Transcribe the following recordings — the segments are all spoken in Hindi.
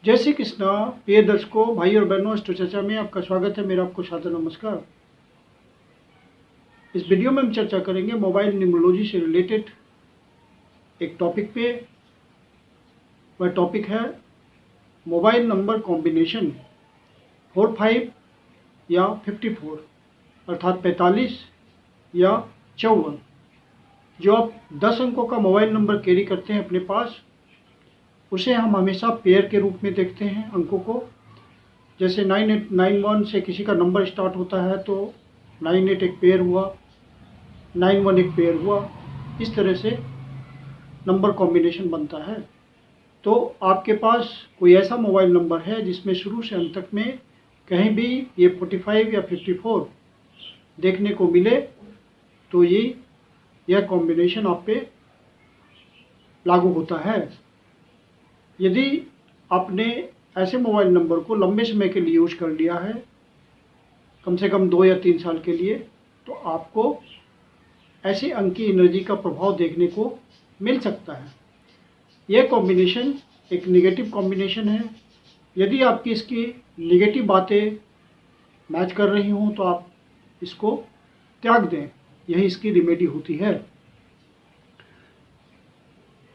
जय श्री कृष्णा। प्रिय दर्शकों, भाई और बहनों, अस्ट्रो चर्चा में आपका स्वागत है। मेरा आपको सादर नमस्कार। इस वीडियो में हम चर्चा करेंगे मोबाइल न्यूमरोलॉजी से रिलेटेड एक टॉपिक पे। वह टॉपिक है मोबाइल नंबर कॉम्बिनेशन 45 या 54, अर्थात 45 या 54। जो आप 10 अंकों का मोबाइल नंबर कैरी करते हैं अपने पास, उसे हम हमेशा पेयर के रूप में देखते हैं अंकों को। जैसे 9891 से किसी का नंबर स्टार्ट होता है तो 98 एक पेयर हुआ, 91 एक पेयर हुआ। इस तरह से नंबर कॉम्बिनेशन बनता है। तो आपके पास कोई ऐसा मोबाइल नंबर है जिसमें शुरू से अंत तक में कहीं भी ये 45 या 54 देखने को मिले, तो यह कॉम्बिनेशन आप पे लागू होता है। यदि आपने ऐसे मोबाइल नंबर को लंबे समय के लिए यूज कर लिया है, कम से कम 2 या 3 साल के लिए, तो आपको ऐसे अंक की एनर्जी का प्रभाव देखने को मिल सकता है। यह कॉम्बिनेशन एक नेगेटिव कॉम्बिनेशन है। यदि आपकी इसकी नेगेटिव बातें मैच कर रही हों तो आप इसको त्याग दें, यही इसकी रेमेडी होती है।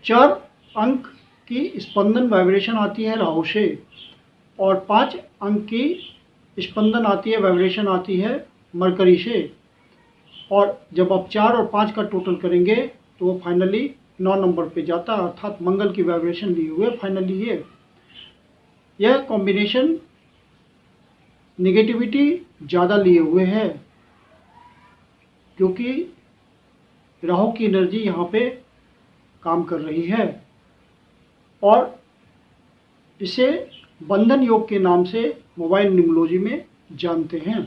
4 अंक की स्पंदन वाइब्रेशन आती है राहु से, और 5 अंक की स्पंदन आती है, वाइब्रेशन आती है मरकरी से। और जब आप 4 और 5 का टोटल करेंगे तो वो फाइनली 9 नंबर पे जाता है, अर्थात मंगल की वाइब्रेशन लिए हुए फाइनली यह कॉम्बिनेशन नेगेटिविटी ज़्यादा लिए हुए है, क्योंकि राहु की एनर्जी यहाँ पे काम कर रही है। और इसे बंधन योग के नाम से मोबाइल न्यूमरोलॉजी में जानते हैं।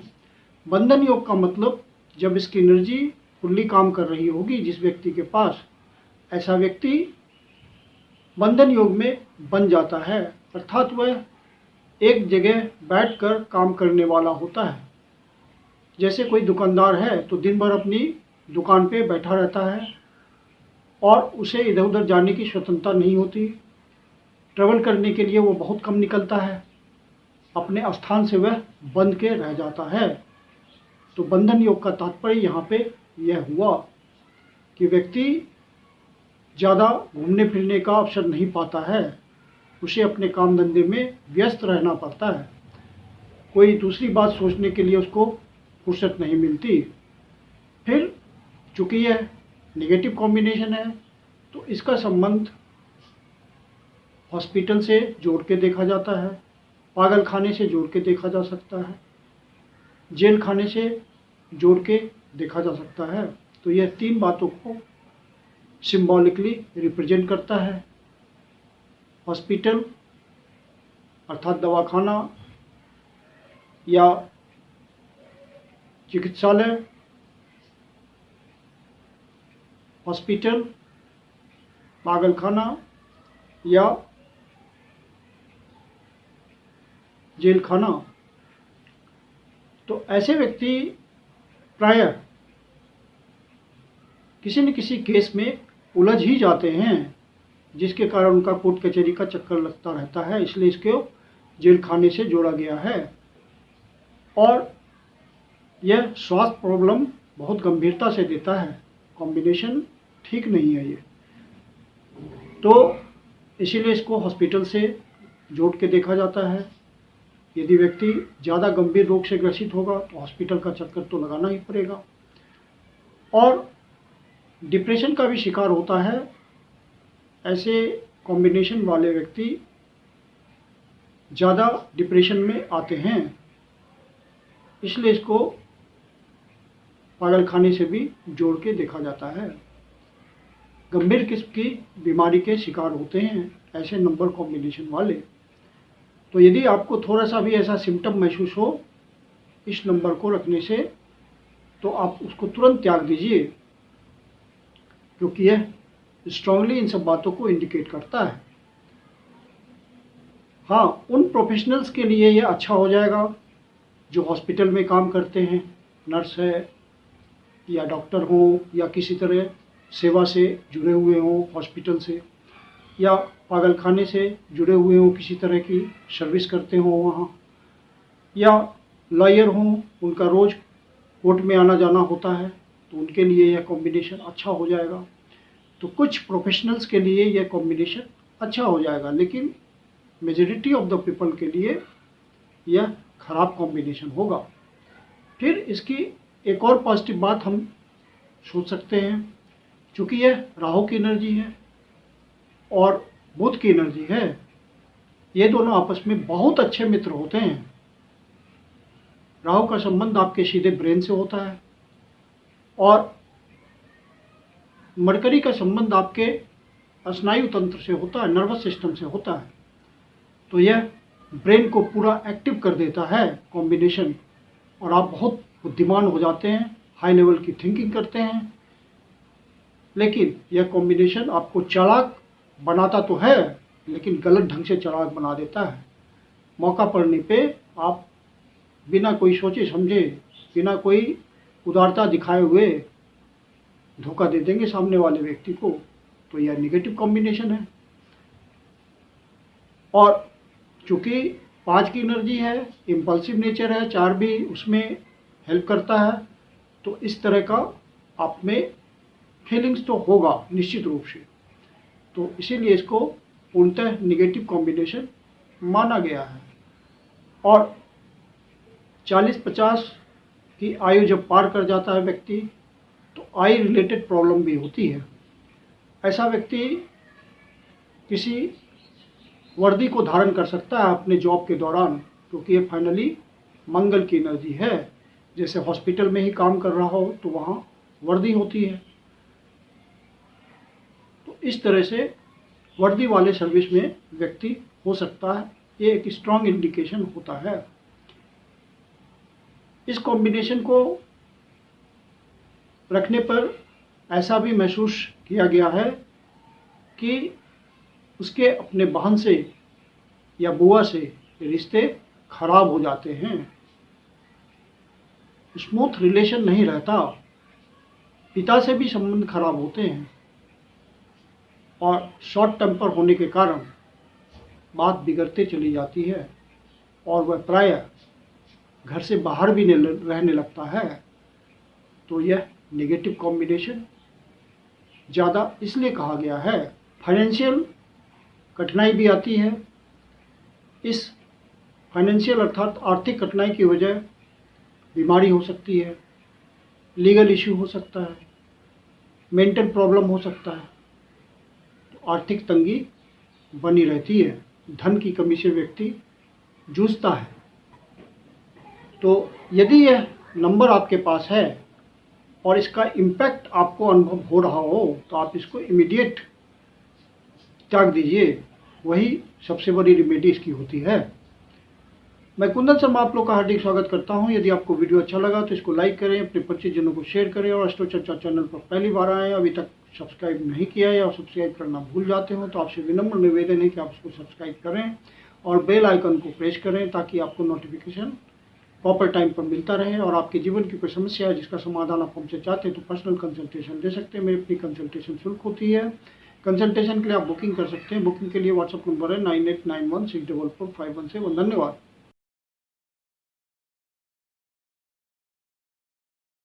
बंधन योग का मतलब जब इसकी एनर्जी फुल्ली काम कर रही होगी जिस व्यक्ति के पास, ऐसा व्यक्ति बंधन योग में बन जाता है, अर्थात वह एक जगह बैठकर काम करने वाला होता है। जैसे कोई दुकानदार है तो दिन भर अपनी दुकान पे बैठा रहता है और उसे इधर उधर जाने की स्वतंत्रता नहीं होती। ट्रैवल करने के लिए वो बहुत कम निकलता है, अपने स्थान से वह बंध के रह जाता है। तो बंधन योग का तात्पर्य यहाँ पे यह हुआ कि व्यक्ति ज़्यादा घूमने फिरने का अवसर नहीं पाता है, उसे अपने काम धंधे में व्यस्त रहना पड़ता है। कोई दूसरी बात सोचने के लिए उसको फुर्सत नहीं मिलती। फिर चूँकि यह नेगेटिव कॉम्बिनेशन है तो इसका संबंध हॉस्पिटल से जोड़ के देखा जाता है, पागल खाने से जोड़ के देखा जा सकता है, जेल खाने से जोड़ के देखा जा सकता है। तो यह 3 बातों को सिंबॉलिकली रिप्रेजेंट करता है। हॉस्पिटल अर्थात दवाखाना या चिकित्सालय, हॉस्पिटल, पागलखाना या जेल खाना। तो ऐसे व्यक्ति प्रायः किसी न किसी केस में उलझ ही जाते हैं, जिसके कारण उनका कोर्ट कचहरी का चक्कर लगता रहता है। इसलिए इसको जेल खाने से जोड़ा गया है। और यह स्वास्थ्य प्रॉब्लम बहुत गंभीरता से देता है। कॉम्बिनेशन ठीक नहीं है ये, तो इसीलिए इसको हॉस्पिटल से जोड़ के देखा जाता है। यदि व्यक्ति ज़्यादा गंभीर रोग से ग्रसित होगा तो हॉस्पिटल का चक्कर तो लगाना ही पड़ेगा। और डिप्रेशन का भी शिकार होता है। ऐसे कॉम्बिनेशन वाले व्यक्ति ज़्यादा डिप्रेशन में आते हैं, इसलिए इसको पागलखाने से भी जोड़ के देखा जाता है। गंभीर किस्म की बीमारी के शिकार होते हैं ऐसे नंबर कॉम्बिनेशन वाले। तो यदि आपको थोड़ा सा भी ऐसा सिम्टम महसूस हो इस नंबर को रखने से, तो आप उसको तुरंत त्याग दीजिए, क्योंकि यह स्ट्रांगली इन सब बातों को इंडिकेट करता है। हाँ, उन प्रोफेशनल्स के लिए यह अच्छा हो जाएगा जो हॉस्पिटल में काम करते हैं, नर्स है या डॉक्टर हो या किसी तरह सेवा से जुड़े हुए हों हॉस्पिटल से, या पागलखाने से जुड़े हुए हों, किसी तरह की सर्विस करते हों वहाँ, या लॉयर हों, उनका रोज़ कोर्ट में आना जाना होता है, तो उनके लिए यह कॉम्बिनेशन अच्छा हो जाएगा। तो कुछ प्रोफेशनल्स के लिए यह कॉम्बिनेशन अच्छा हो जाएगा, लेकिन मेजॉरिटी ऑफ द पीपल के लिए यह खराब कॉम्बिनेशन होगा। फिर इसकी एक और पॉजिटिव बात हम सोच सकते हैं, चूँकि यह राहु की एनर्जी है और बुध की एनर्जी है, ये दोनों आपस में बहुत अच्छे मित्र होते हैं। राहु का संबंध आपके सीधे ब्रेन से होता है और मरकरी का संबंध आपके स्नायु तंत्र से होता है, नर्वस सिस्टम से होता है। तो यह ब्रेन को पूरा एक्टिव कर देता है कॉम्बिनेशन, और आप बहुत बुद्धिमान हो जाते हैं, हाई लेवल की थिंकिंग करते हैं। लेकिन यह कॉम्बिनेशन आपको चालाक बनाता तो है, लेकिन गलत ढंग से चालाक बना देता है। मौका पड़ने पे आप बिना कोई सोचे समझे, बिना कोई उदारता दिखाए हुए धोखा दे देंगे सामने वाले व्यक्ति को। तो यह निगेटिव कॉम्बिनेशन है। और चूँकि 5 की एनर्जी है, इम्पल्सिव नेचर है, 4 भी उसमें हेल्प करता है, तो इस तरह का आप में फीलिंग्स तो होगा निश्चित रूप से। तो इसीलिए इसको पूर्णतः निगेटिव कॉम्बिनेशन माना गया है। और 40-50 की आयु जब पार कर जाता है व्यक्ति, तो आई रिलेटेड प्रॉब्लम भी होती है। ऐसा व्यक्ति किसी वर्दी को धारण कर सकता है अपने जॉब के दौरान, क्योंकि ये फाइनली मंगल की एनर्जी है। जैसे हॉस्पिटल में ही काम कर रहा हो तो वहाँ वर्दी होती है, तो इस तरह से वर्दी वाले सर्विस में व्यक्ति हो सकता है। ये एक स्ट्रॉन्ग इंडिकेशन होता है। इस कॉम्बिनेशन को रखने पर ऐसा भी महसूस किया गया है कि उसके अपने बहन से या बुआ से रिश्ते खराब हो जाते हैं, स्मूथ रिलेशन नहीं रहता, पिता से भी संबंध खराब होते हैं, और शॉर्ट टेम्पर होने के कारण बात बिगड़ते चली जाती है, और वह प्रायः घर से बाहर भी रहने लगता है। तो यह नेगेटिव कॉम्बिनेशन ज़्यादा इसलिए कहा गया है। फाइनेंशियल कठिनाई भी आती है। इस फाइनेंशियल अर्थात आर्थिक कठिनाई की वजह बीमारी हो सकती है, लीगल इश्यू हो सकता है, मेंटल प्रॉब्लम हो सकता है, तो आर्थिक तंगी बनी रहती है, धन की कमी से व्यक्ति जूझता है। तो यदि यह नंबर आपके पास है और इसका इम्पैक्ट आपको अनुभव हो रहा हो, तो आप इसको इमीडिएट त्याग दीजिए, वही सबसे बड़ी रेमेडी इसकी होती है। मैं कुंदन शर्मा आप लोग का हार्दिक स्वागत करता हूं। यदि आपको वीडियो अच्छा लगा तो इसको लाइक करें, अपने परिचितजनों को शेयर करें, और एस्ट्रो चर्चा चैनल पर पहली बार आए, अभी तक सब्सक्राइब नहीं किया है या सब्सक्राइब करना भूल जाते हो, तो आपसे विनम्र निवेदन है कि आप उसको सब्सक्राइब करें और बेल आइकन को प्रेस करें, ताकि आपको नोटिफिकेशन प्रॉपर टाइम पर मिलता रहे। और आपके जीवन की कोई समस्या है जिसका समाधान आप हमसे चाहते हैं, तो पर्सनल कंसल्टेशन ले सकते हैं। मेरी अपनी कंसल्टेशन शुल्क होती है। कंसल्टेशन के लिए आप बुकिंग कर सकते हैं। बुकिंग के लिए व्हाट्सअप नंबर है 9891644517। धन्यवाद।